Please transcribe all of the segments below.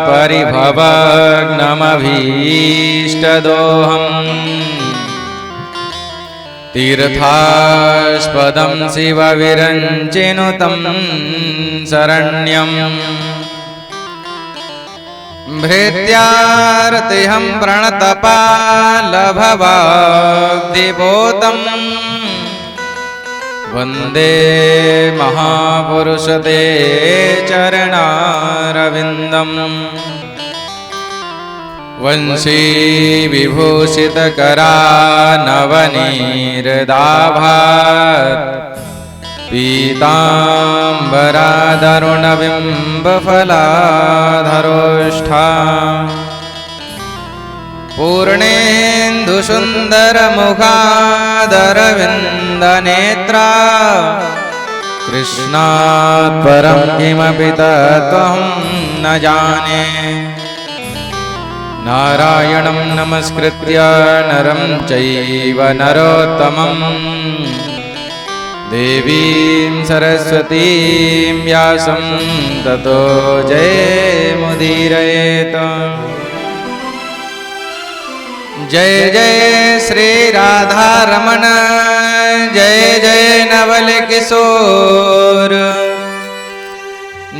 परिभवग्नमभीष्टदोहम् तीर्थास्पदं शिवविरञ्चिनुतं शरण्यम् भृत्यार्तिहं प्रणतपालभवाग्दिपोतम् वन्दे महापुरुषते चरणारविन्दम् वंशी विभूषितकरानवनीरदाभात् पीताम्बरादरुणबिम्बफलाधरोष्ठा पूर्णेन्दुसुन्दरमुखादरविन्दनेत्रा कृष्णात् परं किमपि तत्त्वं न जाने नारायणं नमस्कृत्य नरं चैव नरोत्तमं देवीं सरस्वतीं व्यासं ततो जयमुदीरयेत्। जय जय श्री राधा रमण जय जय नवल किशोर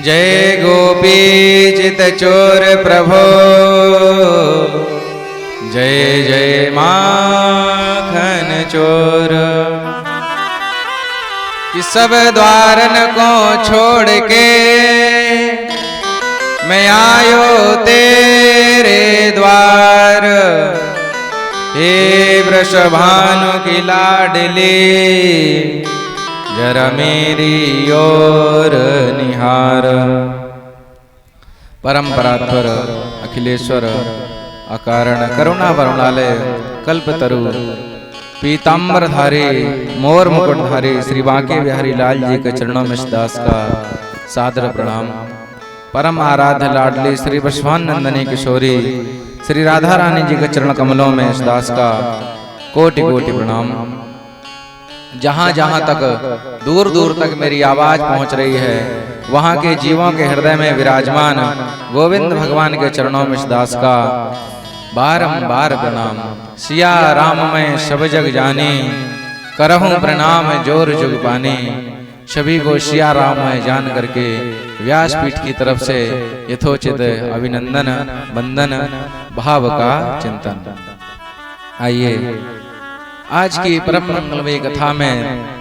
जय गोपी चित चोर प्रभो जय जय माखन चोर। कि सब द्वारन को छोड़ के मैं आयो तेरे द्वार हे वृषभानु की लाडली जरा मेरी ओर निहार। परंपरात्पर अखिलेश्वर अकारण करुणा वरुणालय कल्पतरु पीताम्बरधारी मोर मुकुटधारी श्री बांके बिहारी लाल जी के चरणों में दास का सादर प्रणाम। परम आराध्य लाडली श्री वृषभान नंदनी किशोरी श्री राधा रानी जी के चरण कमलों में इस दास का कोटि कोटि प्रणाम। जहाँ जहाँ तक दूर दूर तक मेरी आवाज पहुँच रही है वहाँ के जीवों के हृदय में विराजमान गोविंद भगवान के चरणों में इस दास का बारंबार प्रणाम। सिया राम मैं सब जग जानी करहूँ प्रणाम जोर जुग पानी। सभी को सिया राम मैं जान करके व्यासपीठ की तरफ से यथोचित अभिनंदन वंदन भाव का चिंतन। आइए आज की परम मंगलमयी कथा में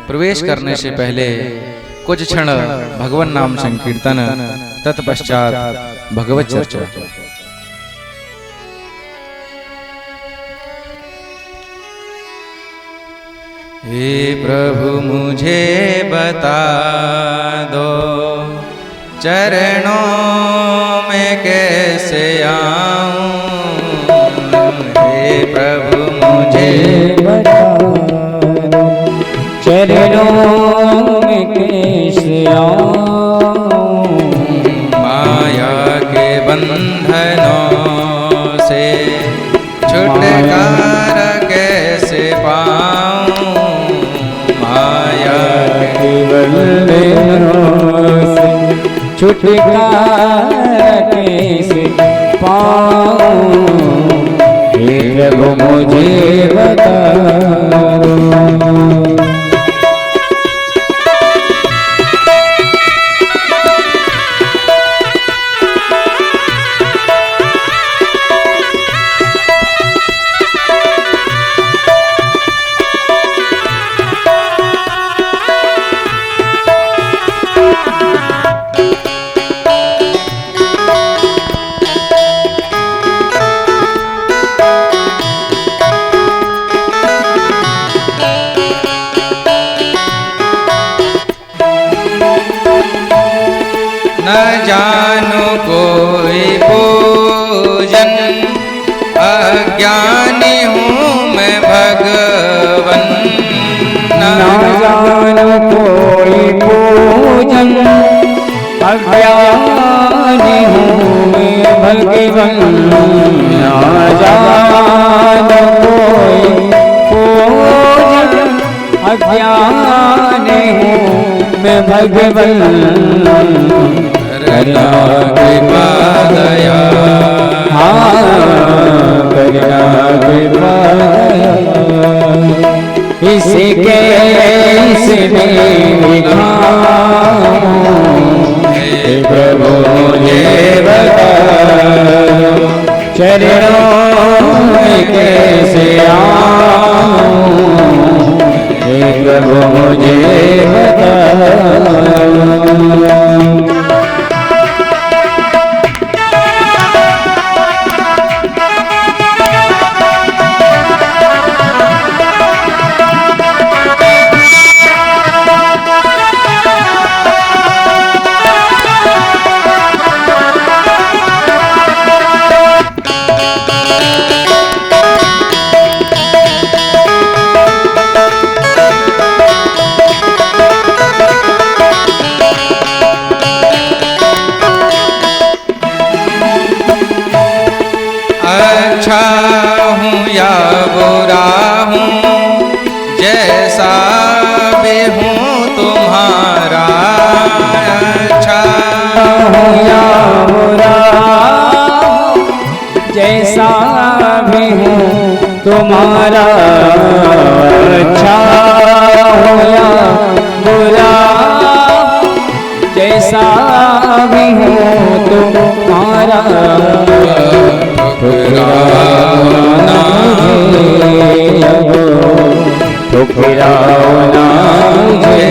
प्रवेश करने से पहले कुछ क्षण भगवान नाम संकीर्तन तत्पश्चात भगवत चर्चा। हे प्रभु मुझे बता दो चरणों में कैसे आऊं। हे प्रभु मुझे बता दो चरणों में कैसे आऊं। माया के बंधनों से छुटकारा कैसे पाऊं। माया के बंधनों से छुटकारा कैसे पाऊं। हे प्रभु मुझे बता दो। न जानो कोई पूजन अज्ञानी हूँ मैं भगवन। न जानो कोई पूजन अज्ञानी हूँ मैं भगवन। न जानो कोई पूजन अज्ञानी हूँ मैं भगवन। कृपा दया अच्छा हूँ या बुरा हूँ, जैसा भी हूँ तुम्हारा अच्छा हूँ या बुरा, जैसा भी हूँ तुम्हारा अच्छा हूँ या बुरा, जैसा भी हूँ तुम्हारा ठुकराना मुझे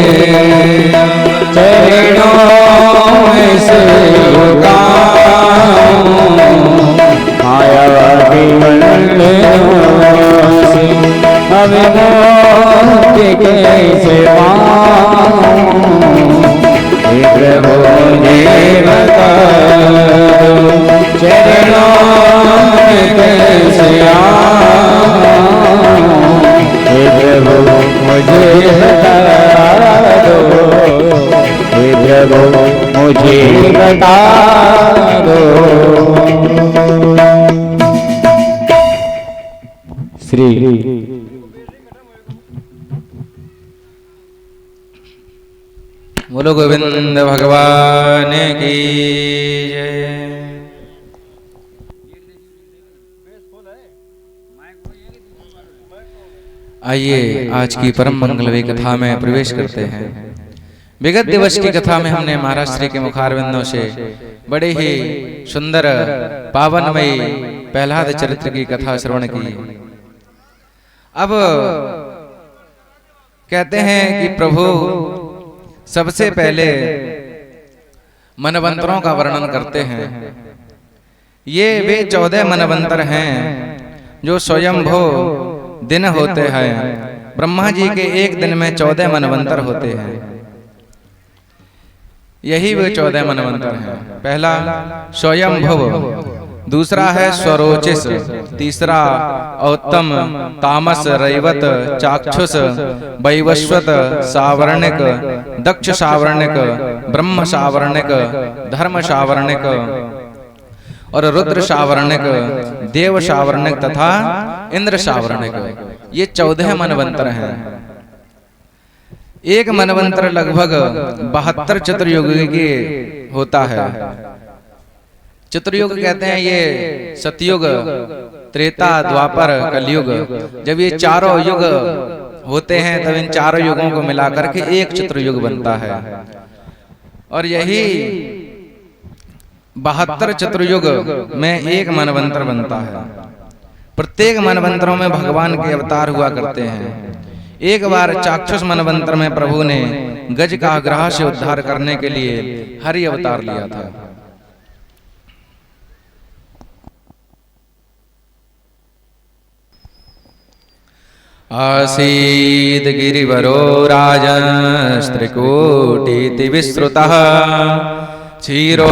चरणों में से आया से अब मौत कैसे प्रभु ने बता दो, चरणों में कैसे प्रभु मुझे बता दो, प्रभु मुझे बता दो। श्री बोलो गोविंद भगवान की जय। आइए आज की परम मंगलमयी कथा में प्रवेश करते हैं। विगत दिवस की कथा में हमने महाराज श्री के मुखारविंदों से बड़े ही सुंदर पावनमयी प्रहलाद चरित्र की कथा श्रवण की। अब कहते हैं कि प्रभु सबसे पहले मनवंतरों का वर्णन करते हैं। ये वे 14 मनवंतर हैं जो स्वयंभू दिन होते हैं। ब्रह्मा जी के एक दिन में 14 मनवंतर होते हैं। यही वे 14 मनवंतर हैं। पहला स्वयंभव, दूसरा है स्वरोचिस, तीसरा औत्तम, तामस, रैवत, चाक्षुष, वैवस्वत, सावर्णिक, दक्ष सावर्णिक, ब्रह्म सावर्णिक, धर्म सावर्णिक और रुद्र सावर्णिक, देव सावर्णिक तथा इंद्र सावर्णिक। ये 14 मनवंतर हैं। एक मनवंतर लगभग 72 चतुर्युगी के होता है। चतुर्युग कहते हैं ये सतयुग, त्रेता, द्वापर, कलयुग। जब ये चारों युग होते हैं तब इन चारों युगों को मिलाकर के एक चतुर्युग बनता है। और यही 72 चतुर्युग में एक मनवंतर बनता है। प्रत्येक मनवंतरों में भगवान के अवतार हुआ करते हैं। एक बार चाक्षुष मनवंतर में प्रभु ने गज का ग्रह से उद्धार करने के लिए हरि अवतार लिया था। आसीद गिरिवरो राजस्त्रिकूटीति विस्तृतः क्षीरो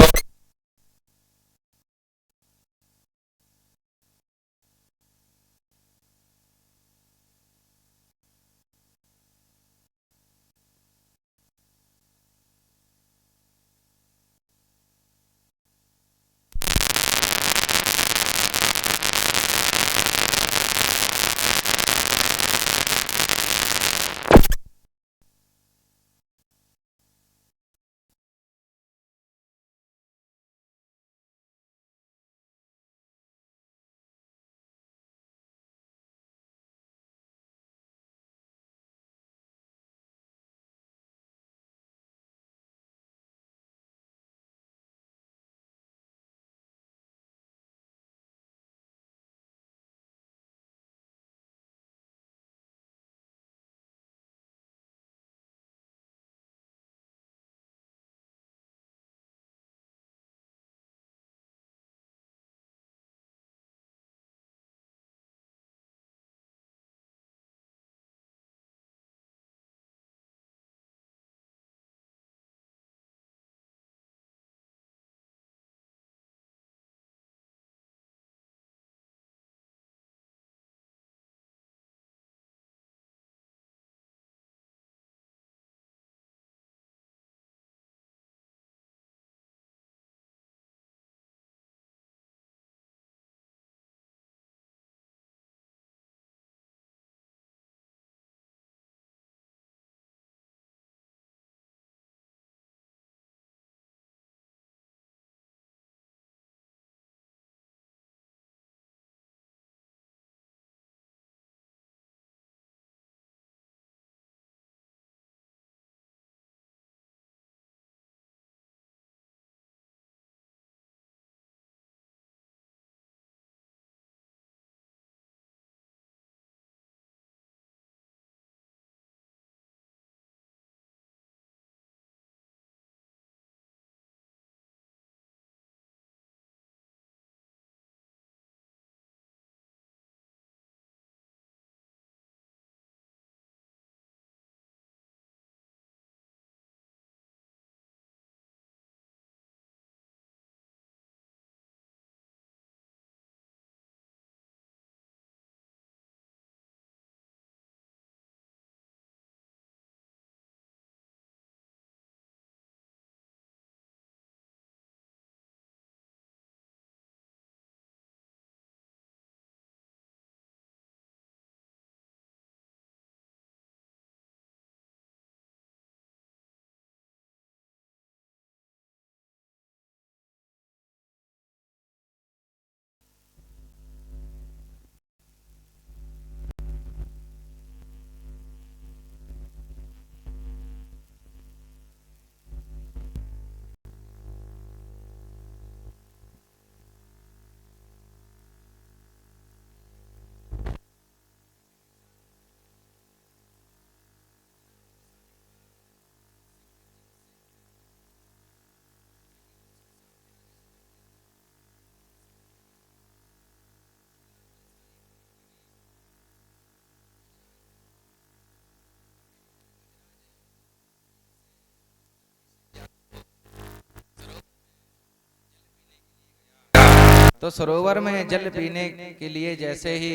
तो सरोवर में जल पीने के लिए जैसे ही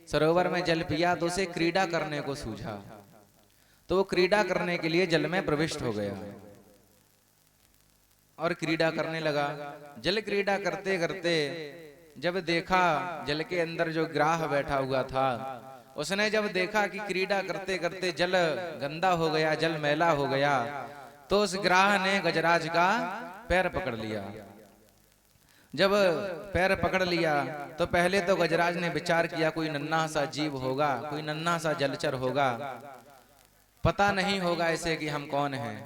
सरोवर में जल पिया तो उसे क्रीड़ा करने को सूझा, तो वो क्रीड़ा करने के लिए जल में प्रविष्ट हो गया और क्रीड़ा करने लगा। जल क्रीड़ा करते करते जब देखा जल के अंदर जो ग्राह बैठा हुआ था, उसने जब देखा कि क्रीड़ा करते करते जल गंदा हो गया, जल मैला हो गया, तो उस ग्राह ने गजराज का पैर पकड़ लिया। जब पैर पकड़ लिया तो पहले तो गजराज ने विचार किया कोई नन्हा सा जीव होगा, कोई नन्हा सा जलचर होगा, पता नहीं होगा ऐसे कि हम कौन हैं,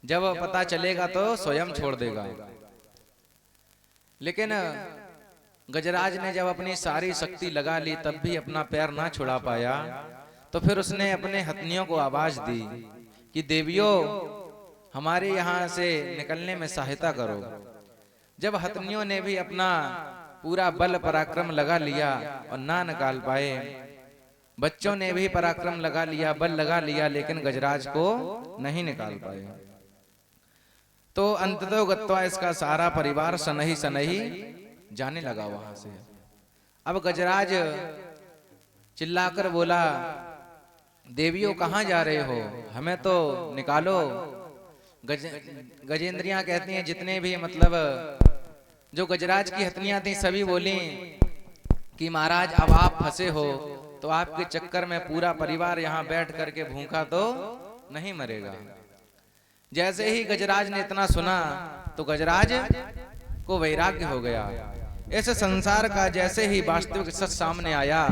जब पता चलेगा तो स्वयं छोड़ देगा। लेकिन गजराज ने जब अपनी सारी शक्ति लगा ली तब भी अपना पैर ना छुड़ा पाया, तो फिर उसने अपने हथनियों को आवाज दी कि देवियों हमारे यहाँ से निकलने में सहायता करो। जब हथनियों ने भी अपना पूरा बल पराक्रम लगा लिया और ना निकाल पाए, बच्चों ने भी पराक्रम लगा लिया, बल लगा लिया, लेकिन गजराज को नहीं निकाल पाए। तो अंततो गत्वा इसका सारा परिवार सनही सनही जाने लगा वहां से। अब गजराज चिल्लाकर बोला, देवियों कहाँ जा रहे हो, हमें तो निकालो। गजेंद्रियां कहती हैं जितने भी मतलब जो गजराज की हथनियां थी सभी बोली कि महाराज अब आप फंसे हो तो आपके चक्कर में पूरा परिवार यहाँ बैठ करके भूखा तो नहीं मरेगा। जैसे ही गजराज ने इतना सुना तो गजराज को वैराग्य हो गया। इस संसार का जैसे ही वास्तविक सच सामने आया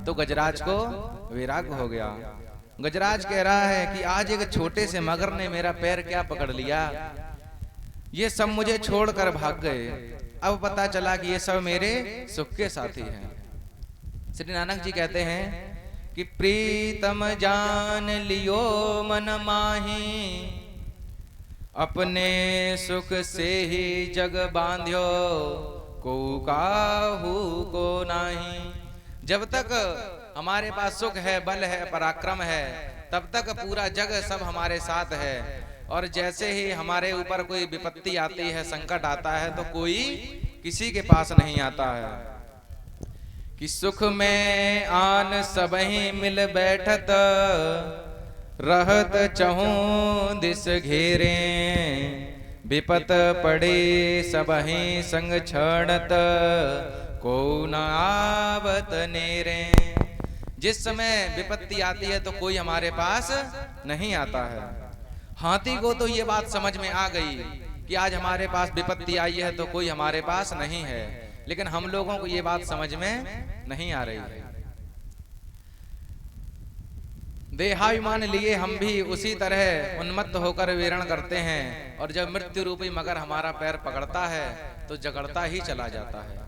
तो गजराज को वैराग्य हो गया। गजराज कह रहा है कि आज एक छोटे से मगर ने मेरा पैर क्या पकड़ लिया, ये सब मुझे छोड़कर भाग गए, अब पता चला कि ये सब मेरे सुख के साथी हैं। श्री नानक जी कहते हैं कि प्रीतम जान लियो मन माही, अपने सुख से ही जग बांध्यो, को काहू को नाही। जब तक हमारे पास सुख है, बल है, पराक्रम है, तब तक पूरा जग सब हमारे साथ है, और जैसे ही हमारे ऊपर कोई विपत्ति आती है, संकट आता है, तो कोई किसी के पास नहीं आता है। कि सुख में आन सबही मिल बैठत, रहत चहूं दिस घेरे, विपत पड़े सबही संग छड़त, को न आवत नेरे। जिस समय विपत्ति आती है तो कोई हमारे पास नहीं आता है। हाथी को तो ये बात समझ में आ गई कि आज हमारे पास विपत्ति आई है तो कोई हमारे पास नहीं है, लेकिन हम लोगों को ये बात समझ में नहीं आ रही है। देहाभिमान लिए हम भी उसी तरह उन्मत्त होकर विहरण करते हैं, और जब मृत्यु रूपी मगर हमारा पैर पकड़ता है तो जगड़ता ही चला जाता है।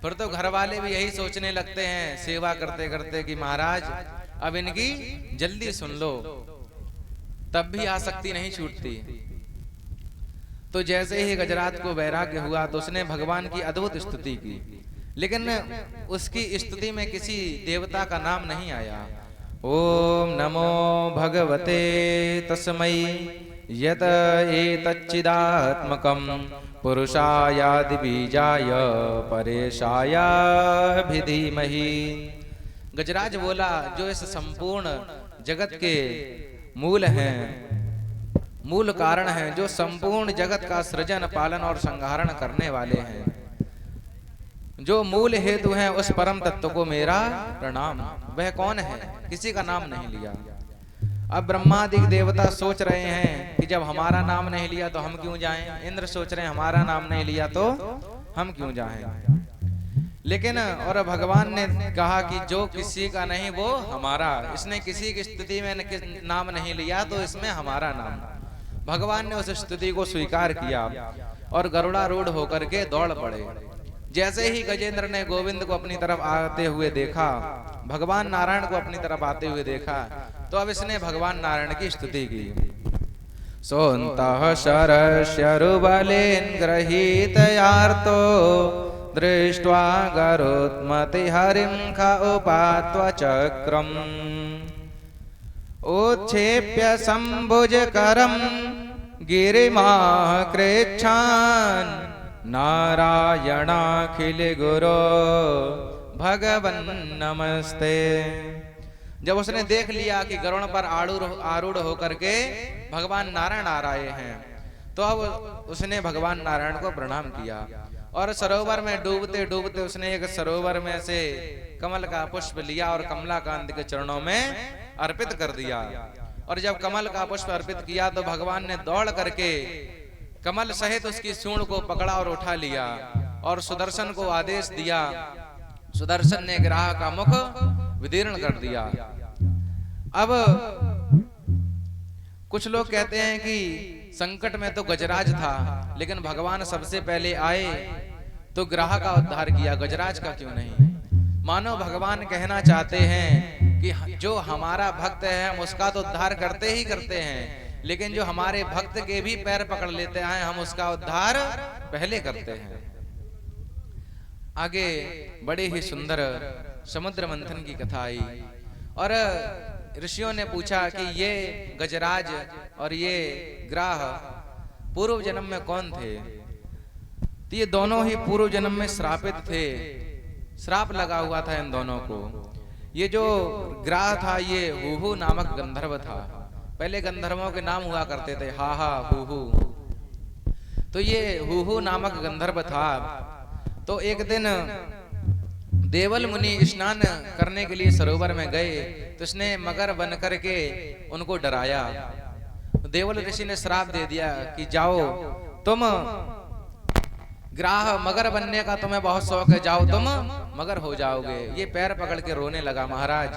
फिर तो घर वाले भी यही सोचने लगते हैं सेवा करते करते कि महाराज अब इनकी जल्दी सुन लो, तब भी आसक्ति नहीं छूटती। तो जैसे ही गजराज को वैराग्य हुआ तो उसने भगवान की अद्भुत स्तुति की, लेकिन उसकी स्तुति में किसी देवता का नाम नहीं आया। ओम नमो भगवते तस्मै यत एतच्चिदात्मकं पुरुषायादि बीजाय परेशाय धीमहि। गजराज बोला, जो इस संपूर्ण जगत के मूल हैं, मूल कारण हैं, जो संपूर्ण जगत का सृजन पालन और संहारण करने वाले हैं, जो मूल हेतु हैं, उस परम तत्व को मेरा प्रणाम। वह कौन है? किसी का नाम नहीं लिया। अब ब्रह्मादि देवता सोच रहे हैं कि जब हमारा नाम नहीं लिया तो हम क्यों जाएं। इंद्र सोच रहे हैं हमारा नाम नहीं लिया तो हम क्यों जाएं। लेकिन और भगवान ने कहा कि जो किसी का नहीं वो हमारा। इसने किसी की स्तुति में नाम नहीं लिया तो इसमें हमारा नाम। भगवान ने उस स्तुति को स्वीकार किया और गरुड़ारूढ़ होकर के दौड़ पड़े। जैसे ही गजेंद्र ने गोविंद को अपनी तरफ आते हुए देखा, भगवान नारायण को अपनी तरफ आते हुए देखा, तो अब इसने भगवान नारायण की स्तुति की। सोन्तः शरशरुबलेन गृहीतयार्तो दृष्ट्वा गरुत्मति हरिं ख उपात्व चक्रम् उत्क्षेप्य सम्भुजकरं गिरिमाः कृच्छान् नारायणाखिल गुरो भगवन नमस्ते। जब उसने देख लिया कि गरुड़ पर आरूढ़ होकर के भगवान नारायण आ रहे हैं, तो अब उसने भगवान नारायण को प्रणाम किया और सरोवर में डूबते डूबते उसने एक सरोवर में से कमल का पुष्प लिया और कमलाकांत के चरणों में अर्पित कर दिया। और जब कमल का पुष्प अर्पित किया तो भगवान ने दौड़ करके कमल सहित उसकी सूंड को पकड़ा और उठा लिया और सुदर्शन को आदेश दिया। सुदर्शन ने ग्राह का मुख विदीर्ण कर दिया। अब कुछ लोग कहते हैं कि संकट में तो गजराज था, लेकिन भगवान सबसे पहले आए तो ग्राह का उद्धार किया, गजराज का क्यों नहीं? मानो भगवान कहना चाहते हैं कि जो हमारा भक्त है हम उसका तो उद्धार करते ही करते हैं, लेकिन जो हमारे भक्त के भी पैर पकड़ लेते हैं हम उसका उद्धार पहले करते हैं। आगे बड़े ही सुंदर समुद्र मंथन की कथा आई और ऋषियों ने पूछा कि ये गजराज और ये ग्राह पूर्व जन्म में कौन थे? तो ये दोनों ही पूर्व जन्म में श्रापित थे, श्राप लगा हुआ था इन दोनों को। ये जो ग्राह था ये हुहु नामक गंधर्व था। पहले गंधर्वों के नाम हुआ करते थे, हा हा हुहु। तो ये हुहु नामक गंधर्व था। तो एक दिन देवल मुनि स्नान करने के लिए सरोवर में गए तो उसने मगर बन करके उनको डराया। देवल ऋषि ने श्राप दे दिया कि जाओ तुम ग्राह मगर बनने का तुम्हें बहुत शौक है, जाओ तुम मगर हो जाओगे। ये पैर पकड़ के रोने लगा, महाराज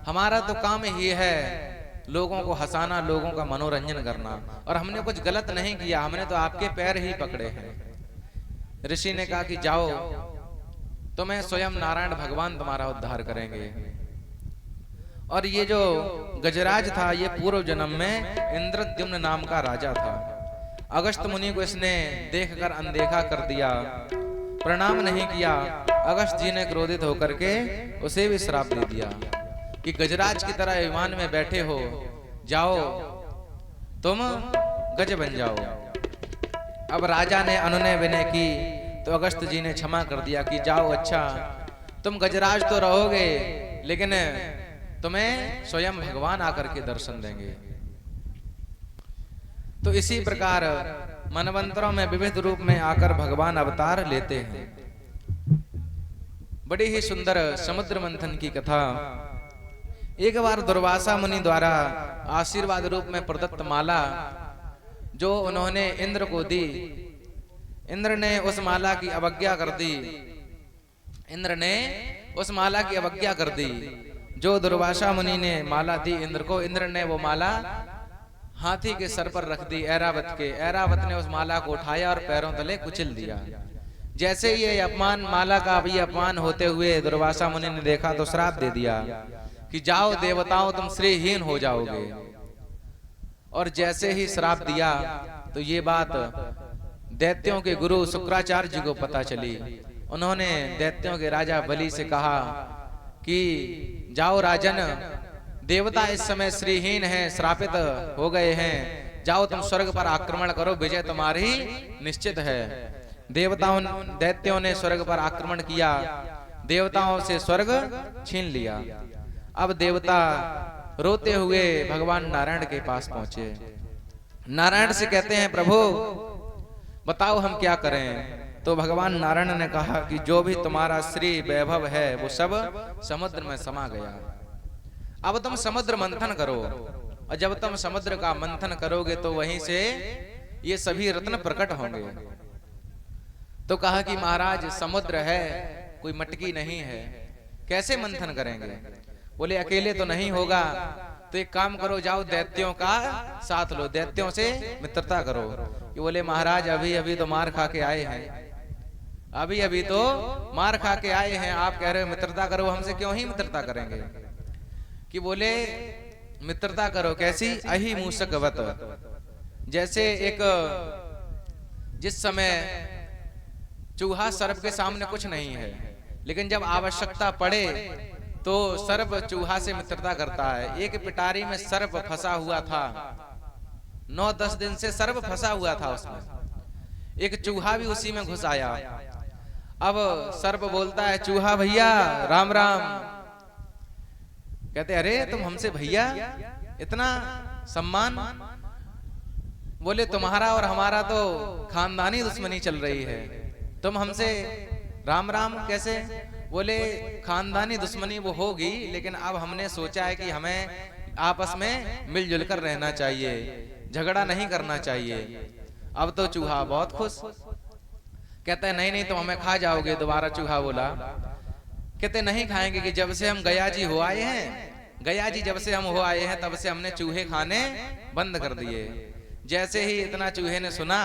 हमारा तो काम ही है लोगों को हंसाना, लोगों का मनोरंजन करना, और हमने कुछ गलत नहीं किया, हमने तो आपके पैर ही पकड़े हैं। ऋषि ने कहा कि जाओ तुम्हें स्वयं नारायण भगवान तुम्हारा उद्धार करेंगे। और ये जो गजराज था ये पूर्व जन्म में इंद्रद्युम्न नाम का राजा था। अगस्त मुनि को इसने देखकर अनदेखा कर दिया, प्रणाम नहीं किया। अगस्त जी ने क्रोधित होकर के उसे भी श्राप दे दिया कि गजराज की तरह विमान में बैठे हो, जाओ तुम गज बन जाओ। अब राजा ने अनुनय विनय की तो अगस्त जी ने क्षमा कर दिया कि जाओ, अच्छा तुम गजराज तो रहोगे लेकिन तुम्हें स्वयं भगवान आकर के दर्शन देंगे। तो इसी प्रकार मनवंतरों में विविध रूप में आकर भगवान अवतार लेते हैं। बड़ी ही सुंदर समुद्र मंथन की कथा। एक बार दुर्वासा मुनि द्वारा आशीर्वाद रूप में प्रदत्त माला जो उन्होंने इंद्र को दी, इंद्र ने उस माला की अवज्ञा कर दी। इंद्र ने उस माला की अवज्ञा कर दी। जो दुर्वासा मुनि ने माला दी इंद्र को, इंद्र ने वो माला हाथी के सर पर रख दी, ऐरावत के। ऐरावत ने उस माला को उठाया और पैरों तले कुचल दिया। जैसे ये अपमान, माला का भी अपमान होते हुए दुर्वासा मुनि ने देखा तो श्राप दे दिया कि जाओ देवताओं तुम श्रीहीन हो जाओगे। और जैसे ही श्राप दिया तो ये बात दैत्यों के गुरु शुक्राचार्य जी को पता चली। उन्होंने दैत्यों के राजा बलि से कहा कि जाओ राजन, देवता इस समय श्रीहीन हैं, श्रापित हो गए हैं, जाओ तुम स्वर्ग पर आक्रमण करो, विजय तुम्हारी निश्चित है। देवताओं दैत्यों ने स्वर्ग पर आक्रमण किया, देवताओं से स्वर्ग छीन लिया। अब देवता रोते हुए भगवान नारायण के पास पहुंचे। नारायण से कहते हैं प्रभु बताओ हम क्या करें। तो भगवान नारायण ने कहा कि जो भी तुम्हारा श्री वैभव है वो सब समुद्र में समा गया। अब तुम समुद्र मंथन करो, और जब तुम समुद्र का मंथन करोगे तो वहीं से ये सभी रत्न प्रकट होंगे। तो कहा कि महाराज समुद्र है, कोई मटकी नहीं है, कैसे मंथन करेंगे? बोले अकेले तो नहीं होगा, तो एक काम करो, जाओ दैत्यों का साथ लो, दैत्यों से मित्रता करो। कि बोले महाराज अभी अभी तो मार खा के आए हैं, अभी अभी तो मार खा के आए हैं, आप कह रहे हो मित्रता करो, हमसे क्यों ही मित्रता करेंगे? कि बोले मित्रता करो कैसी? अहि मूषकवत। जैसे एक जिस समय चूहा सर्प के सामने कुछ नहीं है, लेकिन जब आवश्यकता पड़े तो सर्प चूहा से मित्रता करता है। एक पिटारी में सर्प फंसा हुआ था, 9-10 दिन से सर्प फंसा हुआ था उसमें। एक चूहा भी उसी में घुस आया। अब सर्प बोलता है, चूहा भैया राम राम। कहते अरे तुम हमसे भैया, इतना सम्मान? बोले तुम्हारा और हमारा तो खानदानी दुश्मनी चल रही है, तुम हमसे राम राम कैसे? बोले खानदानी दुश्मनी वो होगी, लेकिन अब हमने सोचा है कि हमें आपस में मिलजुल कर रहना चाहिए, झगड़ा नहीं करना चाहिए। अब तो चूहा बहुत खुश, कहता है नहीं नहीं तुम हमें खा जाओगे। दोबारा चूहा बोला, कहते नहीं खाएंगे, कि जब से हम गया जी हो आए हैं, गया जी जब से हम हो आए हैं तब से हमने चूहे खाने बंद कर दिए। जैसे ही इतना चूहे ने सुना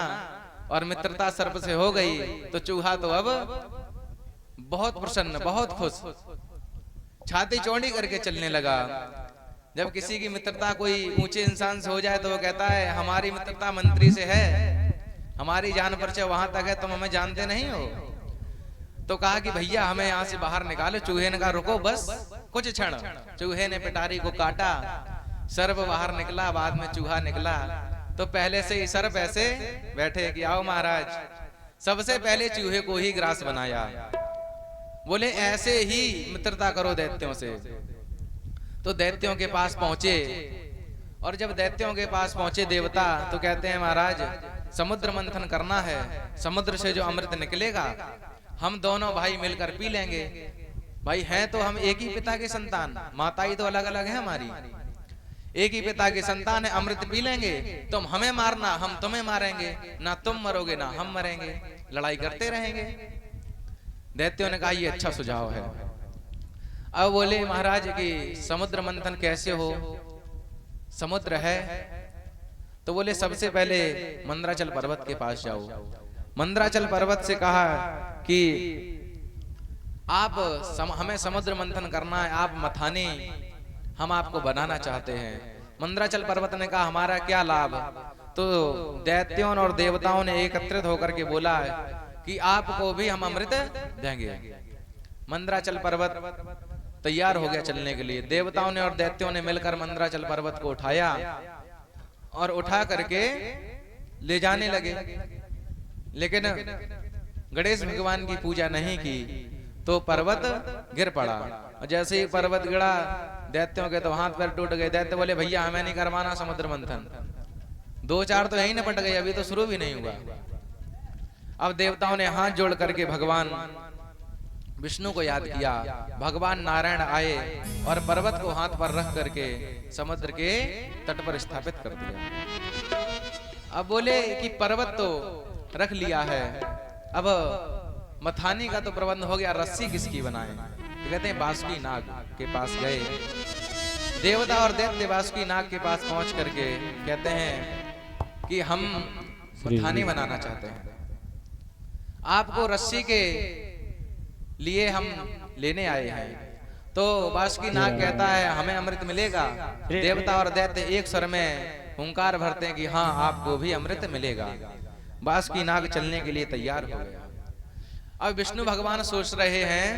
और मित्रता सर्प से हो गई, तो चूहा तो अब बहुत प्रसन्न, बहुत खुश, छाती चौड़ी करके चलने लगा। जब किसी की मित्रता कोई ऊंचे इंसान से हो जाए तो वो कहता है हमारी मित्रता मंत्री से है, हमारी जान परिचय वहां तक है, तुम हमें जानते नहीं हो। तो कहा कि भैया हमें यहाँ से बाहर निकालो। चूहे ने कहा रुको बस कुछ क्षण। चूहे ने पिटारी को काटा, सर्प बाहर निकला, बाद में चूहा निकला। तो पहले से ही सर्प ऐसे बैठे कि आओ महाराज, सबसे पहले चूहे को ही ग्रास बनाया। बोले ऐसे ही मित्रता करो दैत्यों से। तो दैत्यों के पास पहुंचे, और जब दैत्यों के पास पहुंचे देवता, तो कहते हैं महाराज समुद्र मंथन करना है, समुद्र से जो अमृत निकलेगा हम दोनों भाई मिलकर पी लेंगे। भाई हैं तो हम एक ही पिता के संतान, माताई तो अलग अलग है हमारी, एक ही पिता के संतान है, अमृत पी लेंगे। तुम हमें मारना, हम तुम्हें मारेंगे, ना तुम मरोगे ना हम मरेंगे, लड़ाई करते रहेंगे। दैत्यों ने कहा ये अच्छा सुझाव है। अब बोले महाराज कि समुद्र मंथन कैसे हो? समुद्र है तो बोले सबसे पहले मंदराचल पर्वत के पास जाओ। मंदराचल पर्वत से कहा कि आप हमें समुद्र मंथन करना है, आप मथानी हम आपको बनाना चाहते हैं। मंदराचल पर्वत ने कहा हमारा क्या लाभ? तो दैत्यों और देवताओं ने एकत्रित होकर के बोला कि आपको भी हम अमृत देंगे। मंदराचल पर्वत तैयार हो गया चलने के लिए। देवताओं ने और दैत्यों ने मिलकर मंदराचल पर्वत को उठाया और उठा करके ले जाने लगे। लेकिन गणेश भगवान की पूजा नहीं की तो पर्वत गिर पड़ा। और जैसे ही पर्वत गिरा, दैत्यों के तो हाथ पैर टूट गए। दैत्य बोले भैया हमें नहीं करवाना समुद्र मंथन, दो चार तो यही निपट गए, अभी तो शुरू भी नहीं हुआ। अब देवताओं ने हाथ जोड़ करके भगवान विष्णु को याद किया। भगवान नारायण आए और पर्वत को हाथ पर रख करके समुद्र के तट पर स्थापित कर दिया। अब बोले कि पर्वत तो रख लिया है, अब मथानी का तो प्रबंध हो गया, रस्सी किसकी बनाए? तो कहते हैं बासुकी नाग के पास गए। देवता और दैत्य बासुकी नाग के पास पहुंच करके कहते हैं कि हम मथानी बनाना चाहते हैं, आपको रस्सी के लिए हम लेने आए हैं। तो बासुकी नाग कहता है हमें अमृत मिलेगा। देवता और दैत्य एक स्वर में हुंकार भरते हैं कि हाँ आपको भी अमृत मिलेगा। बासुकी नाग चलने के लिए तैयार हो गया। अब विष्णु भगवान सोच रहे हैं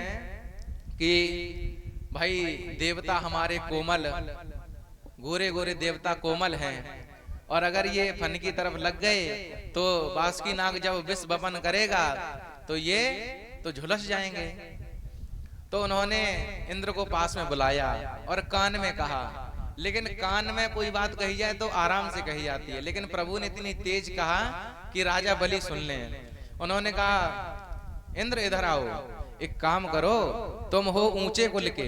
कि भाई देवता हमारे कोमल, गोरे गोरे देवता कोमल हैं, और अगर ये फन की तरफ लग गए तो बासुकी नाग जब विष वपन करेगा तो ये तो झुलस जाएंगे। तो उन्होंने इंद्र को पास में बुलाया और कान में कहा, लेकिन कान में कोई बात कही जाए तो आराम से कही जाती है, लेकिन प्रभु ने इतनी तेज कहा कि राजा बलि सुन ले। उन्होंने कहा इंद्र इधर आओ, एक काम करो, तुम हो ऊंचे कुल के,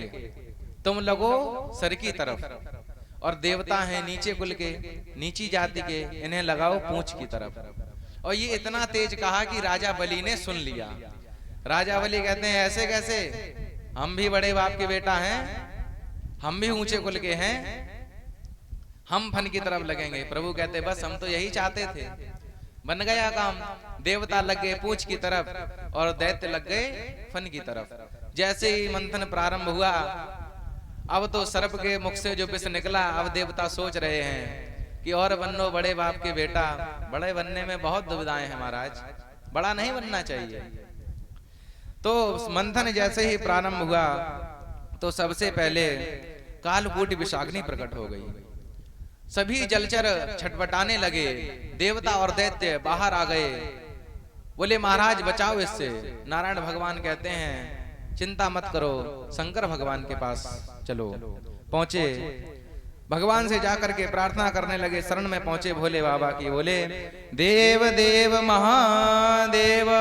तुम लगो सर की तरफ, और देवता हैं नीचे कुल के, नीची जाति के, इन्हें लगाओ पूंछ की तरफ। और ये इतना तेज कहा कि राजा बलि ने सुन लिया। राजा बलि कहते हैं ऐसे कैसे, हम भी बड़े बाप के बेटा हैं, हम भी ऊंचे कुल के हैं, हम फन की तरफ लगेंगे। प्रभु कहते बस हम तो यही चाहते थे, बन गया काम। देवता लग गए पूंछ की तरफ और दैत्य लग गए फन की तरफ। जैसे ही मंथन प्रारंभ हुआ, अब तो सर्प के मुख से जो विष निकला, अब देवता सोच रहे हैं कि और बनो बड़े बाप के बेटा। बड़े बनने में बहुत दुविधाएं हैं महाराज, बड़ा नहीं बनना चाहिए। तो मंथन जैसे ही प्रारंभ हुआ तो सबसे पहले कालकूट विषाग्नि प्रकट हो गई। सभी जलचर छटपटाने लगे, देवता और दैत्य बाहर आ गए। बोले महाराज बचाओ इससे। नारायण भगवान कहते हैं चिंता मत करो, शंकर भगवान के पास चलो। पहुंचे, भगवान से जाकर के प्रार्थना करने लगे, शरण में पहुंचे भोले बाबा की। बोले देव देव महादेव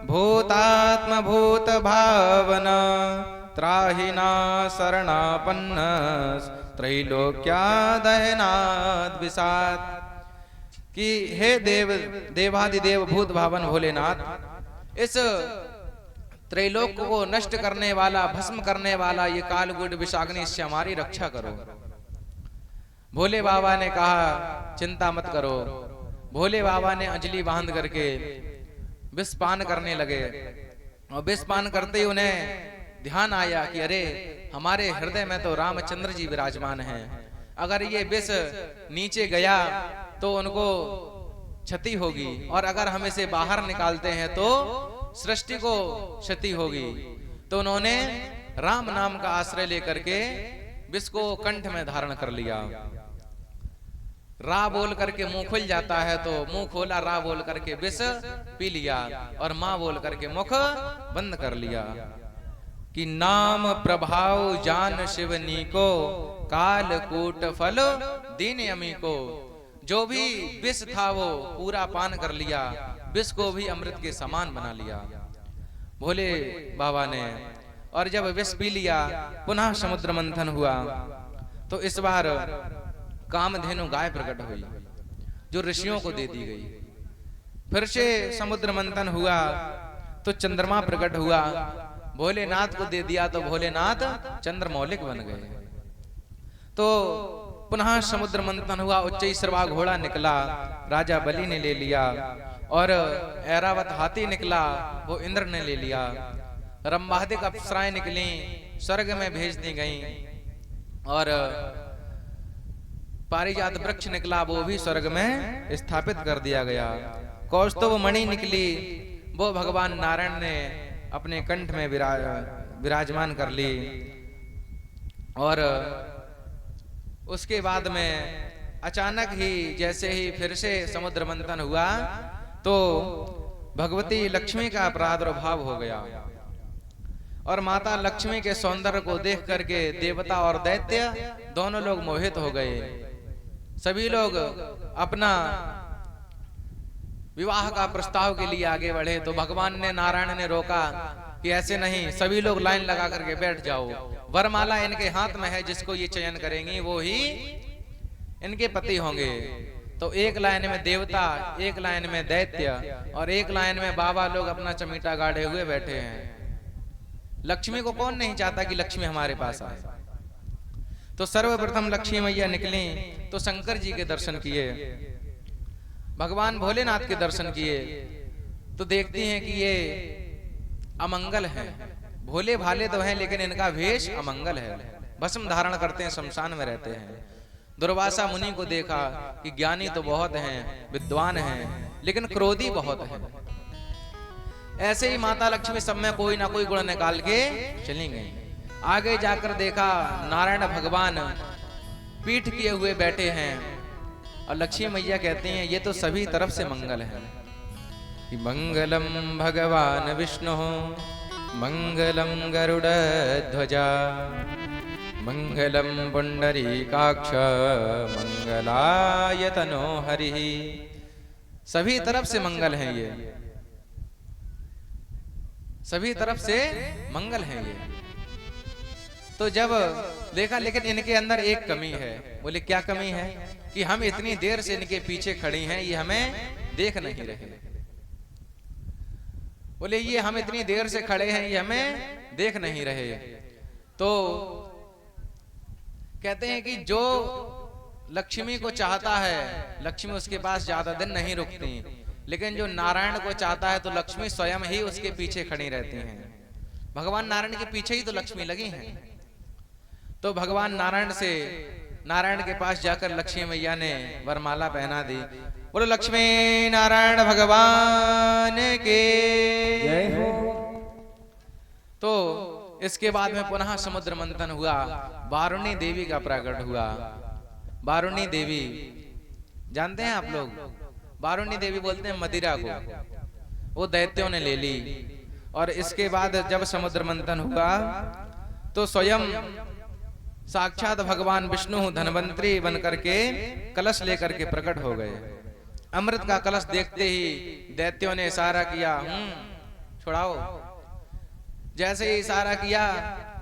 भूतात्म भूत भावना त्राहिना शरणापन्न त्रैलोक्या दहनाद विषाद। कि हे देव देवादिदेव भूत भावन भोलेनाथ, इस त्रैलोक को नष्ट करने वाला, भस्म करने वाला ये कालगुड विषाग्नि, इससे हमारी रक्षा करो। भोले बाबा ने कहा चिंता मत करो। भोले बाबा ने अंजलि बांध करके विष पान करने लगे, और विष पान करते ही उन्हें ध्यान आया कि अरे हमारे हृदय में तो रामचंद्र जी विराजमान हैं, अगर ये विष नीचे गया तो उनको क्षति होगी, और अगर हम इसे बाहर निकालते हैं तो सृष्टि को क्षति होगी। तो उन्होंने राम नाम का आश्रय लेकर के विष को कंठ में धारण कर लिया। रा बोल करके मुंह खुल जाता है, तो मुंह खोला, रा बोल करके विष पी लिया, और मां बोल करके मुख बंद कर लिया। कि नाम प्रभाव जान शिवनी को काल कूट फल दीन यमी को। जो भी विष था वो पूरा पान कर लिया, विष को भी अमृत के समान बना लिया भोले बाबा ने। और जब विष पी लिया, पुनः समुद्र मंथन हुआ, तो इस बार कामधेनु गाय प्रकट हुई, जो ऋषियों को दे दी गई। फिर से समुद्र मंथन हुआ, तो चंद्रमा प्रकट हुआ, भोलेनाथ को दे दिया, तो भोलेनाथ चंद्रमौलिक बन गए। तो पुनः समुद्र मंथन हुआ, उच्चैश्रवा घोड़ा निकला, राजा बलि ने ले लिया, और ऐरावत हाथी निकला, वो इंद्र ने ले लिया। रंभादिक अप्सराएं निकली, स्वर्ग में भेज दी गईं, और पारिजात वृक्ष निकला, वो भी स्वर्ग में स्थापित कर दिया गया। कौस्तुभ मणि निकली, वो भगवान नारायण ने अपने कंठ में विराजमान कर ली। और उसके बाद में अचानक ही, जैसे ही फिर से समुद्र मंथन हुआ, तो भगवती लक्ष्मी का प्रादुर्भाव हो गया, और माता लक्ष्मी के सौंदर्य को देख करके देवता और दैत्य दोनों लोग मोहित हो गए। सभी लोग अपना विवाह का प्रस्ताव के लिए आगे बढ़े, तो भगवान ने, नारायण ने रोका कि ऐसे नहीं, सभी लोग लाइन लगा करके बैठ जाओ। वरमाला इनके हाथ में है, जिसको ये चयन करेंगी वो ही इनके पति होंगे। तो एक लाइन में देवता, एक लाइन में दैत्य, और एक लाइन में बाबा लोग अपना चमीटा गाड़े हुए बैठे हैं। लक्ष्मी को कौन नहीं चाहता कि लक्ष्मी हमारे पास आए। तो सर्वप्रथम लक्ष्मी मैया निकली, तो शंकर जी के दर्शन किए, भगवान भोलेनाथ के दर्शन किए, तो देखती हैं कि ये अमंगल है। भोले भाले तो हैं, लेकिन इनका वेश अमंगल है। भस्म धारण करते हैं, शमशान में रहते हैं। दुर्वासा मुनि को देखा कि ज्ञानी तो बहुत हैं, विद्वान हैं, लेकिन क्रोधी बहुत हैं। ऐसे ही माता लक्ष्मी सब में कोई ना कोई गुण निकाल के चली गई। आगे जाकर देखा नारायण भगवान पीठ किए हुए बैठे हैं, और लक्ष्मी मैया कहती हैं ये तो सभी तरफ से मंगल है। कि मंगलम भगवान विष्णु मंगलम गरुड़ ध्वजा मंगलम पुंडरीकाक्ष मंगलाय तनो हरि। सभी तरफ से मंगल है, ये सभी तरफ से मंगल है ये। तो जब देखा, लेकिन इनके अंदर एक कमी है। बोले क्या कमी है? कि हम इतनी देर से इनके पीछे खड़ी हैं, ये हमें देख नहीं रहे। बोले ये हम इतनी देर से खड़े हैं, ये हमें देख नहीं रहे। तो कहते हैं कि जो लक्ष्मी को चाहता है, लक्ष्मी उसके पास ज्यादा दिन नहीं रुकती, लेकिन जो नारायण को चाहता है तो लक्ष्मी स्वयं ही उसके पीछे खड़ी रहती हैं। भगवान नारायण के पीछे ही तो लक्ष्मी लगी हैं। तो भगवान नारायण के पास जाकर लक्ष्मी मैया ने वरमाला पहना दी। बोलो लक्ष्मी नारायण भगवान के जय हो। तो इसके बाद में पुनः समुद्र मंथन हुआ, वारुणी देवी का प्रकट हुआ। वारुणी देवी जानते हैं आप लोग? वारुणी देवी बोलते हैं मदिरा को। वो दैत्यों ने ले ली। और इसके बाद जब समुद्र मंथन हुआ तो स्वयं साक्षात भगवान विष्णु धन्वंतरी बन करके कलश लेकर के प्रकट हो गए। अमृत का कलश देखते ही दैत्यों ने इशारा किया, छुड़ाओ। जैसे ही इशारा किया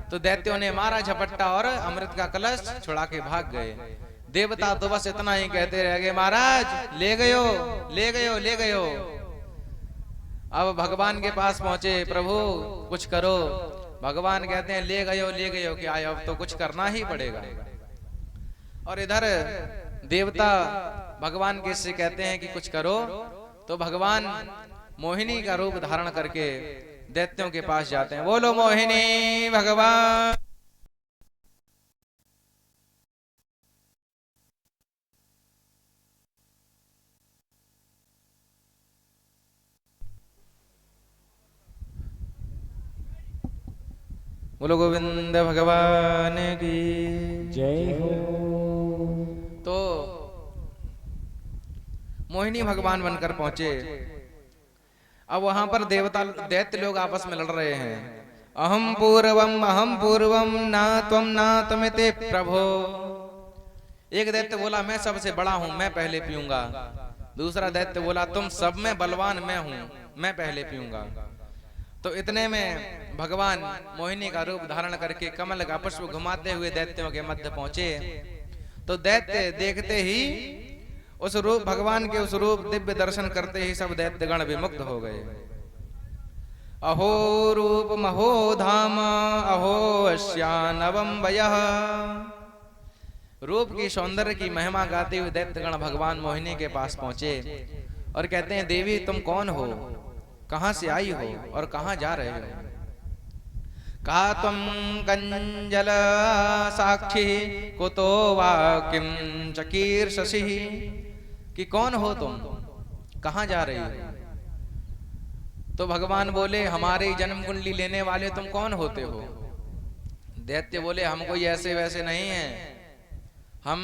तो दैत्यों ने मारा झपट्टा और अमृत का कलश छुड़ा के भाग गए। देवता तो बस इतना ही कहते रह गए, महाराज ले गयो, ले गयो, ले गयो। अब भगवान के पास पहुंचे, प्रभु कुछ करो। भगवान कहते हैं, ले गयो, ले गयो क्या, अब तो कुछ करना ही पड़ेगा। और इधर देवता भगवान के से कहते हैं कि कुछ करो, तो भगवान मोहिनी का रूप धारण करके दैत्यों के पास जाते हैं। बोलो मोहिनी भगवान। बोलो गोविंद भगवान की जय हो। तो मोहिनी भगवान बनकर पहुंचे। अब वहां पर देवता दैत्य लोग आपस में लड़ रहे हैं। अहम पूर्वम ना त्वमिते प्रभो। एक दैत्य बोला, मैं सबसे बड़ा हूं, मैं पहले पीऊंगा। दूसरा दैत्य बोला, तुम सब में बलवान मैं हूं, मैं पहले पीऊंगा। तो इतने में भगवान मोहिनी का रूप धारण करके कमल का पुष्प घुमाते हुए दैत्यों के मध्य पहुंचे। तो दैत्य देखते ही उस रूप, भगवान के उस रूप दिव्य दर्शन करते ही सब दैत्यगण विमुक्त हो गए। अहो रूप महो धाम अहो अश्यानवम वयः। रूप की सौंदर्य की महिमा गाते हुए दैत्यगण भगवान मोहिनी के पास पहुंचे और कहते हैं, देवी तुम कौन हो, कहां से आई हो और कहां जा रहे हो। कहा, तुम कंजल साक्षी कुतो वा किम चकीर्षसि। कि कौन हो तुम, कहां जा रही हो। तो भगवान बोले, हमारी जन्म कुंडली लेने वाले तुम कौन होते हो। दैत्य बोले, हम कोई ऐसे वैसे नहीं है, हम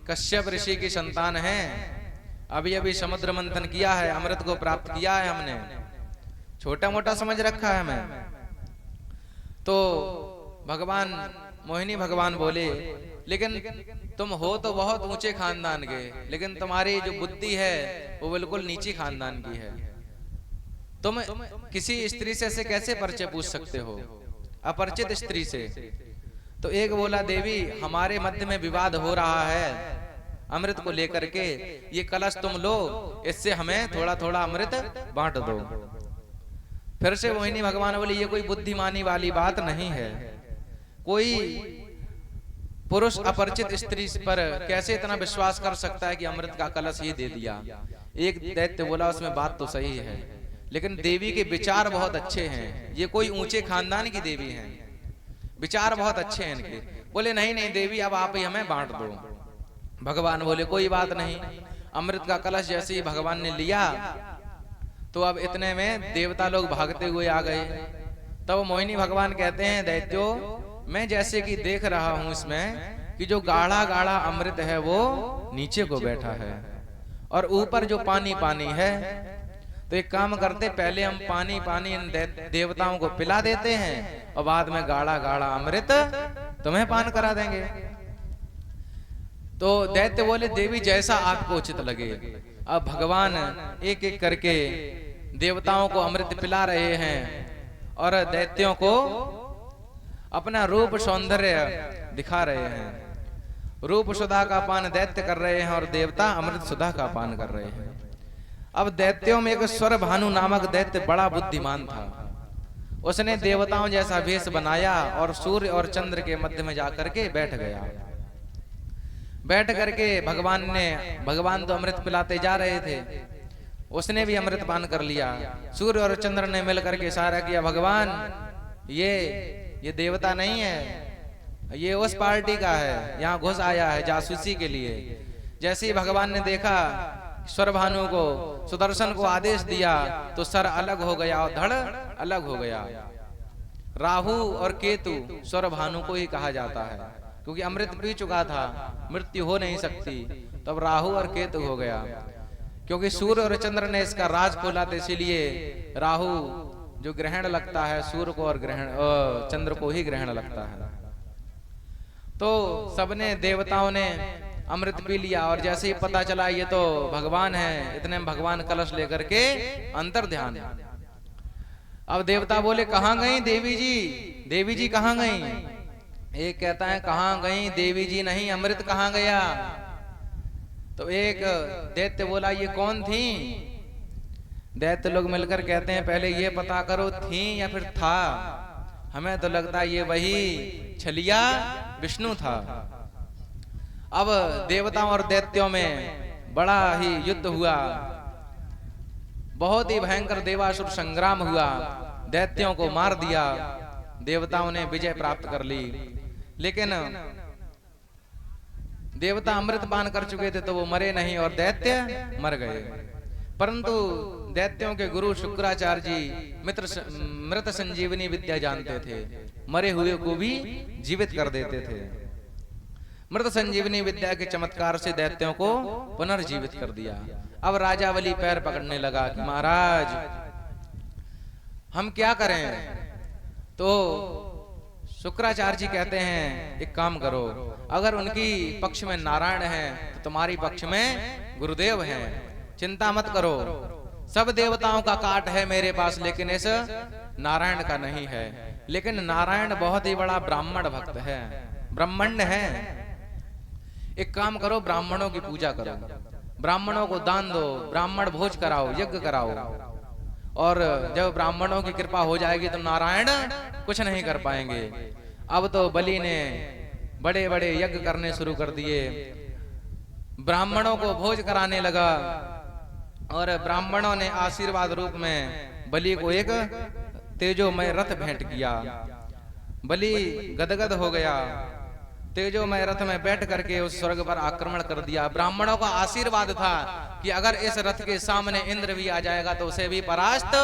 कश्यप ऋषि की संतान हैं। अभी अभी समुद्र मंथन किया है, अमृत को प्राप्त किया है हमने, छोटा मोटा समझ रखा है हमें। तो भगवान मोहिनी भगवान बोले, लेकिन तुम हो तो बहुत ऊंचे खानदान के, लेकिन तुम्हारी जो बुद्धि है वो बिल्कुल नीची खानदान की है। तुम किसी स्त्री से ऐसे कैसे परिचय पूछ सकते हो, अपरिचित स्त्री से। तो एक बोला, देवी हमारे मध्य में विवाद हो रहा है अमृत को लेकर के, ये कलश तुम लो, इससे हमें थोड़ा थोड़ा अमृत बांट दो। फिर से मोहिनी भगवान बोली, ये कोई बुद्धिमानी वाली बात नहीं है। कोई पुरुष अपरिचित स्त्री पर कैसे इतना विश्वास कर सकता है कि अमृत का कलश ही दे दिया। एक दैत्य बोला, उसमें बात तो सही है, लेकिन देवी के विचार बहुत अच्छे हैं, ये कोई ऊंचे खानदान की देवी हैं, विचार बहुत अच्छे हैं इनके। बोले, नहीं नहीं देवी, अब आप ही हमें बांट दो। भगवान बोले, कोई बात नहीं। अमृत का कलश जैसे ही भगवान ने लिया तो अब इतने में देवता लोग भागते हुए आ गए। तब मोहिनी भगवान कहते हैं, दैत्यो मैं जैसे कि देख रहा हूं इसमें कि जो गाढ़ा गाढ़ा अमृत है वो नीचे को बैठा है और ऊपर जो पानी पानी है। तो एक काम करते, पहले हम पानी पानी इन देवताओं को पिला देते हैं और बाद में गाढ़ा गाढ़ा अमृत तुम्हें पान करा देंगे। तो दैत्य बोले, देवी जैसा आपको उचित लगे। अब भगवान एक एक करके देवताओं को अमृत पिला रहे हैं और दैत्यों को अपना रूप सौंदर्य दिखा रहे हैं। रूप सुधा का पान दैत्य कर रहे हैं और देवता अमृत सुधा का पान कर रहे हैं। अब दैत्यों में एक स्वर भानु नामक दैत्य बड़ा बुद्धिमान था। उसने देवताओं जैसा वेश बनाया और सूर्य और चंद्र के मध्य में जाकर के बैठ गया। बैठ करके भगवान तो अमृत पिलाते जा रहे थे, उसने भी अमृत पान कर लिया। सूर्य और चंद्र ने मिलकर के इशारा किया, भगवान ये देवता नहीं है, ये उस पार्टी का है, यहाँ घुस आया है जासूसी के लिए। जैसे ही भगवान ने देखा स्वरभानु को, सुदर्शन को आदेश दिया तो सर अलग हो गया और धड़ अलग हो गया। राहु और केतु स्वरभानु को ही कहा जाता है, क्योंकि अमृत पी चुका था, मृत्यु हो नहीं सकती, तब राहु और केतु हो गया। क्योंकि सूर्य और चंद्र ने इसका राज खोला था, इसीलिए राहु जो ग्रहण लगता है सूर्य को और चंद्र को ही ग्रहण लगता है। तो सबने देवताओं ने अमृत पी लिया और जैसे ही पता चला ये तो भगवान है, इतने में भगवान कलश लेकर के अंतर ध्यान। अब देवता बोले कहाँ गई देवी जी, देवी जी कहाँ गई? एक कहता है कहाँ गई देवी जी नहीं, अमृत कहाँ गया? तो एक दैत्य बोला ये कौन थी? दैत्य लोग मिलकर कहते हैं पहले ये पता करो थी या फिर था, हमें तो लगता है ये वही छलिया विष्णु था। अब देवताओं और दैत्यों में बड़ा ही युद्ध हुआ, बहुत ही भयंकर देवासुर संग्राम हुआ, दैत्यों को मार दिया, देवताओं ने विजय प्राप्त कर ली। लेकिन देवता अमृत पान कर चुके थे तो वो मरे नहीं और दैत्य मर गए। परंतु दैत्यों के गुरु शुक्राचार्य जी मृत संजीवनी विद्या जानते थे, मरे हुए को भी जीवित कर देते थे। मृत संजीवनी विद्या के चमत्कार से दैत्यों को पुनर्जीवित कर दिया। अब राजा बलि पैर पकड़ने लगा कि महाराज हम क्या करें? तो शुक्राचार्य जी कहते हैं एक काम करो, अगर उनकी पक्ष में नारायण है तो तुम्हारी पक्ष में गुरुदेव हैं, चिंता मत करो। सब देवताओं का काट है मेरे पास लेकिन इस नारायण का नहीं है। लेकिन नारायण बहुत ही बड़ा ब्राह्मण भक्त है, ब्राह्मण है। एक काम करो, ब्राह्मणों की पूजा करो, ब्राह्मणों को दान दो, ब्राह्मण भोज कराओ, यज्ञ कराओ, और जब ब्राह्मणों की कृपा हो जाएगी तो नारायण कुछ नहीं कर पाएंगे। अब तो बलि ने बड़े बड़े यज्ञ करने शुरू कर दिए, ब्राह्मणों को भोज कराने लगा और ब्राह्मणों ने आशीर्वाद रूप में बलि को एक तेजोमय रथ भेंट किया। बलि गदगद हो गया, तेजोमय रथ में बैठ करके उस स्वर्ग पर आक्रमण कर दिया। ब्राह्मणों का आशीर्वाद था कि अगर इस रथ के सामने इंद्र भी आ जाएगा तो उसे भी परास्त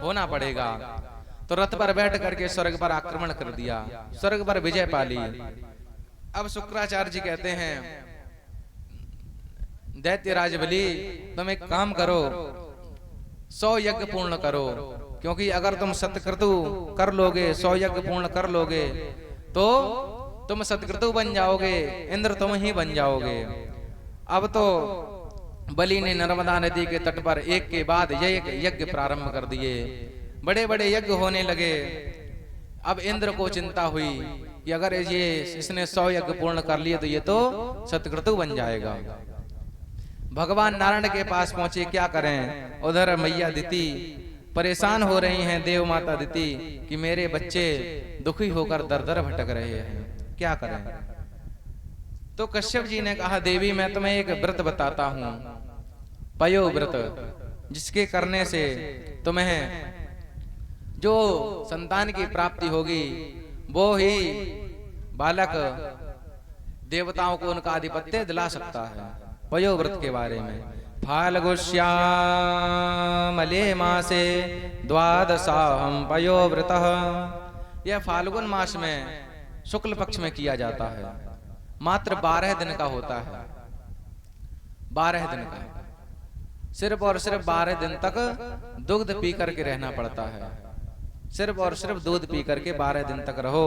होना पड़ेगा। तो रथ पर बैठ करके स्वर्ग पर आक्रमण कर दिया, स्वर्ग पर विजय पा ली। अब शुक्राचार्य जी कहते हैं दैत्यराज बलि तुम एक काम करो, 100 यज्ञ पूर्ण करो, क्योंकि अगर तुम सत्क्रतु कर लोगे, 100 यज्ञ पूर्ण कर लोगे तो तुम सत्क्रतु बन जाओगे, इंद्र तुम ही बन जाओगे। अब तो बलि ने नर्मदा नदी के तट पर एक के बाद एक यज्ञ प्रारंभ कर दिए, बड़े बड़े यज्ञ होने लगे। अब इंद्र को चिंता हुई कि अगर इसने 100 यज्ञ पूर्ण कर लिए तो ये तो सत्क्रतु बन जाएगा। भगवान नारायण के पास पहुंचे, क्या करें? उधर मैया दिति परेशान हो रही हैं, देव माता दिति कि मेरे बच्चे दुखी होकर दर दर भटक रहे हैं, क्या करें? तो कश्यप जी ने कहा देवी मैं तुम्हें एक व्रत बताता हूं, पयो व्रत, जिसके करने से तुम्हें जो संतान की प्राप्ति होगी वो ही बालक देवताओं को उनका आधिपत्य दिला सकता है। पयो व्रत के बारे में फाल्गुष्यामले मासे द्वादशाहम पयो व्रतः, यह फाल्गुन मास में शुक्ल पक्ष में किया जाता है, मात्र 12 दिन का होता है, 12 दिन का, सिर्फ और सिर्फ 12 दिन तक दुग्ध पी करके रहना पड़ता है, सिर्फ और सिर्फ दूध पी करके 12 दिन तक रहो।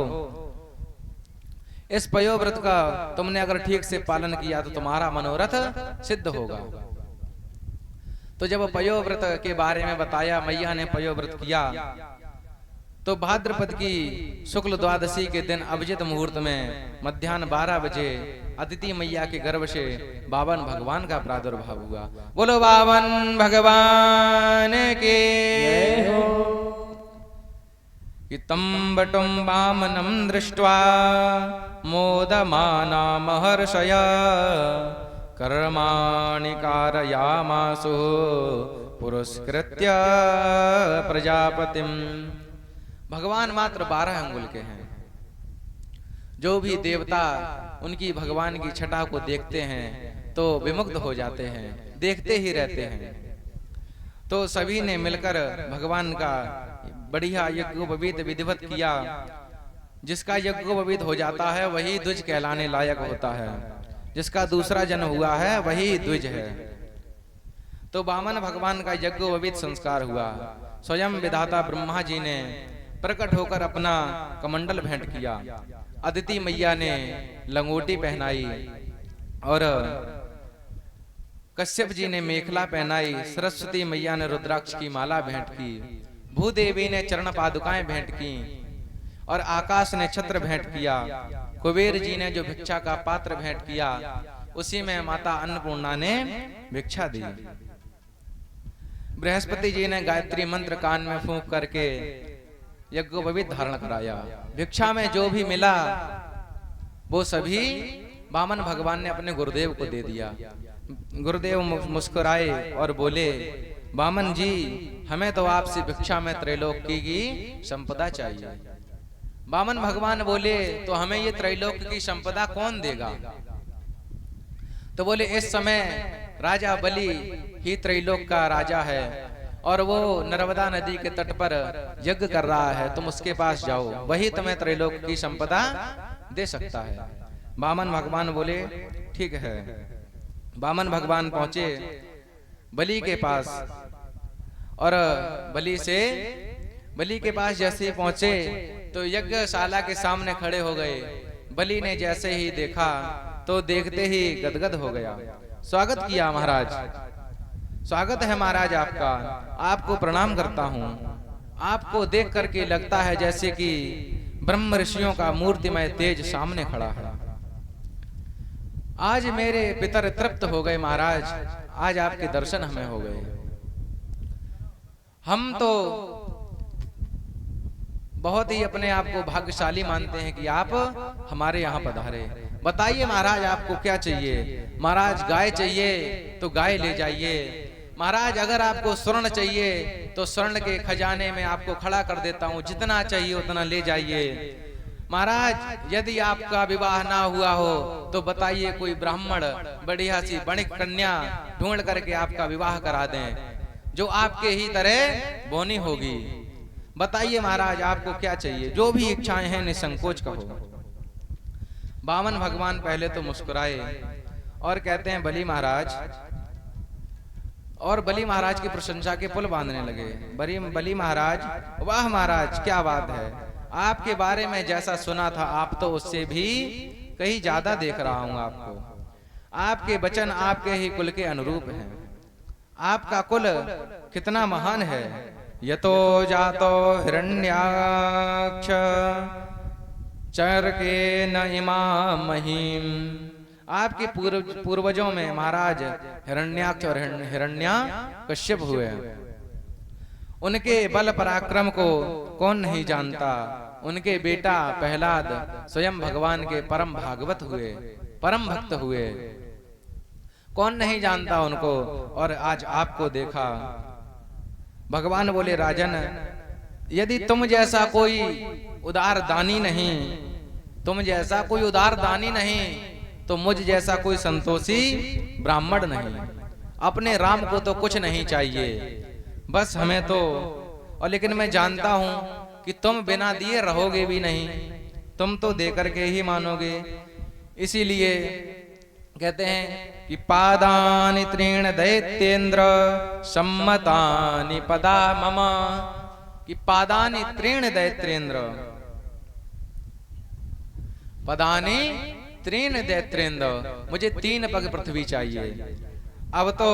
इस पयो व्रत का तुमने अगर ठीक से पालन किया तो तुम्हारा मनोरथ सिद्ध होगा। तो जब पयो व्रत के बारे में बताया, मैया ने पयो व्रत किया तो भाद्रपद की शुक्ल द्वादशी के दिन अभिजित मुहूर्त में मध्याह्न 12 बजे अदिति मैया के गर्भ से बावन भगवान का प्रादुर्भाव हुआ। बोलो बावन भगवान के तम्बटुं वामनं दृष्ट्वा मोदमाना महर्षया कर्माणि कारयामासु पुरस्कृत्य प्रजापतिम। भगवान मात्र 12 अंगुल के हैं। जो भी देवता उनकी भगवान की छटा को देखते हैं तो विमुग्ध हो जाते हैं, देखते ही रहते हैं। तो सभी ने मिलकर भगवान का बढ़िया यज्ञोपवीत विधिवत किया। जिसका यज्ञोपवीत हो जाता है वही द्विज कहलाने लायक होता है, जिसका दूसरा जन्म हुआ है वही द्विज है। तो वामन भगवान का यज्ञोपवीत संस्कार हुआ। स्वयं विधाता ब्रह्मा जी ने प्रकट होकर अपना कमंडल भेंट किया। अदिति मैया ने लंगोटी पहनाई और कश्यप जी ने मेखला पहनाई। सरस्वती मैया ने रुद्राक्ष की माला भेंट की। भूदेवी ने चरण पादुकाएं भेंट की और आकाश ने छत्र भेंट किया। कुबेर जी ने जो भिक्षा का पात्र भेंट किया, उसी में माता अन्नपूर्णा ने भिक्षा दी। बृहस्पति जी ने गायत्री मंत्र कान में फूंक करके यज्ञोपवीत धारण कराया। भिक्षा में जो भी मिला वो सभी वामन भगवान ने अपने गुरुदेव को दे दिया। गुरुदेव मुस्कुराए और बोले, वामन जी, हमें तो आपसे भिक्षा में त्रैलोक की संपदा चाहिए। वामन भगवान बोले, तो हमें ये त्रैलोक की संपदा कौन देगा? तो बोले, इस समय राजा बलि ही त्रैलोक का राजा है और वो नर्मदा नदी के तट पर यज्ञ कर रहा है, तुम उसके पास जाओ, वही तुम्हें त्रैलोक की संपदा दे सकता है। वामन भगवान बोले, ठीक है। वामन भगवान पहुंचे बलि के पास और बलि के पास जैसे ही पहुंचे तो यज्ञशाला के सामने खड़े हो गए। बलि ने जैसे ही देखा तो देखते ही गदगद हो गया। स्वागत किया महाराज, स्वागत है महाराज आपका, आपको प्रणाम करता हूँ। आपको देख करके लगता है जैसे कि ब्रह्म ऋषियों का मूर्तिमय तेज सामने खड़ा है। आज मेरे पितर तृप्त हो गए महाराज, आज आपके दर्शन हमें हो गए। हम तो बहुत ही अपने आप को भाग्यशाली मानते हैं कि आप हमारे यहाँ पधारे। बताइए महाराज, आपको क्या चाहिए? महाराज, गाय चाहिए तो गाय ले जाइए। महाराज, अगर आपको स्वर्ण चाहिए तो स्वर्ण के खजाने में आपको खड़ा कर देता हूँ, जितना चाहिए उतना ले जाइए। महाराज, यदि आपका विवाह ना हुआ हो तो बताइए, कोई ब्राह्मण बढ़िया सी बणिक कन्या ढूंढ करके आपका विवाह करा दें, जो आपके ही तरह बोनी होगी। बताइए महाराज, आपको क्या चाहिए? जो भी इच्छाएं हैं निसंकोच कहो। वामन भगवान पहले तो मुस्कुराए और कहते हैं, बलि महाराज, और बलि महाराज की प्रशंसा के पुल बांधने लगे। बलि महाराज, वाह महाराज, क्या बात है, आपके बारे में जैसा सुना था आप तो उससे भी कहीं ज्यादा देख रहा हूं आपको। आपके वचन आपके ही कुल के अनुरूप हैं। आपका कुल कितना महान है। यतो जातो हिरण्याक्ष चरके न इमाम महीम। आपके पूर्वजों में महाराज हिरण्याक्ष और हिरण्या कश्यप हुए। उनके बल पराक्रम को कौन नहीं जानता। उनके बेटा प्रहलाद स्वयं भगवान के परम भागवत हुए, परम भक्त हुए, कौन नहीं जानता उनको। और आज आपको देखा। भगवान बोले, राजन, यदि तुम जैसा कोई उदार दानी नहीं, तुम जैसा कोई उदार दानी नहीं, तो मुझ जैसा कोई संतोषी ब्राह्मण नहीं। अपने राम को तो कुछ नहीं चाहिए, बस हमें तो। और लेकिन मैं जानता हूं कि तुम बिना दिए रहोगे भी नहीं, तुम तो देकर के ही मानोगे। इसीलिए कहते हैं कि पादानि त्रीण दैत्येन्द्र सम्मतानि पदा मम। कि पादानि त्रीण दैत्येन्द्र, पदानि त्रीण दैत्येन्द्र, मुझे 3 पग पृथ्वी चाहिए। अब तो